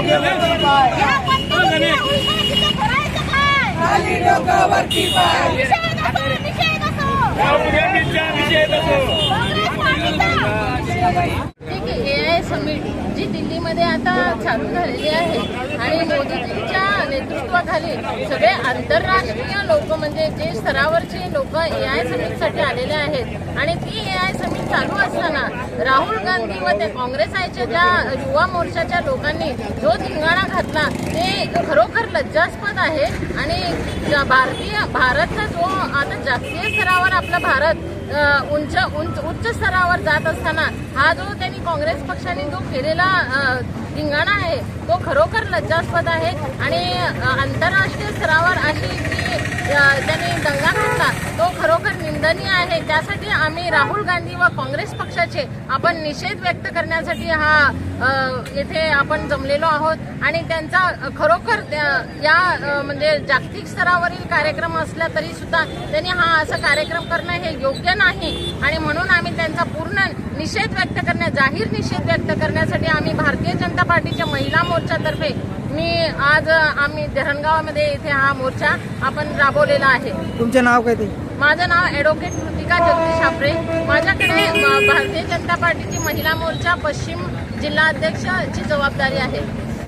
डोक्यावरती पाय, या बंदीमध्ये राहुल गांधीचं करायचं काय? खाली डोक्यावरती पाय, निषेध असो, निषेध असो. राहुल गांधीचा निषेध असो. काँग्रेस पार्टीचा. AI समिट जी दिल्लीमध्ये आता चालू झालेली आहे आणि मोदीजींच्या नेतृत्वाखाली सगळे आंतरराष्ट्रीय लोक म्हणजे जे स्तरावरचे लोक AI समिटसाठी आलेले आहेत आणि ती AI समिट चालू असताना राहुल गांधी व ते काँग्रेस आयच्या ज्या युवा मोर्चाच्या लोकांनी जो धिंगाणा घातला ते खरोखर लज्जास्पद आहे आणि भारतचा जो आता जागतिक स्तरावर आपला भारत उच्च स्तरावर जात असताना हा जो त्यांनी काँग्रेस पक्षाने जो केलेला धिंगाणा आहे तो खरोखर लज्जास्पद आहे आणि आंतरराष्ट्रीय स्तरावर अशी जी त्यांनी दंगा घातला तो खरोखर निंदनीय आहे। त्यासाठी आम्ही राहुल गांधी व काँग्रेस पक्षाचे आपण निषेध व्यक्त करण्यासाठी हा येथे आपण जमलेलो आहोत आणि त्यांचा खरोखर या म्हणजे जागतिक स्तरावरील कार्यक्रम असला तरी सुद्धा त्यांनी हा असा कार्यक्रम करणं हे योग्य नाही आणि म्हणून आम्ही त्यांचा पूर्ण निषेध व्यक्त जाहीर निषेध व्यक्त करण्यासाठी आम्ही भारतीय जनता पार्टीच्या महिला मोर्चातर्फे आम्ही धरणगावमध्ये इथे हा मोर्चा आपण राबवलेला आहे। तुमचे नाव काय ते? माझं नाव ॲडव्होकेट कृतिका जगदीश आपरे। माझ्याकडे भारतीय जनता पार्टीची महिला मोर्चा पश्चिम जिल्हा अध्यक्षाची जबाबदारी आहे।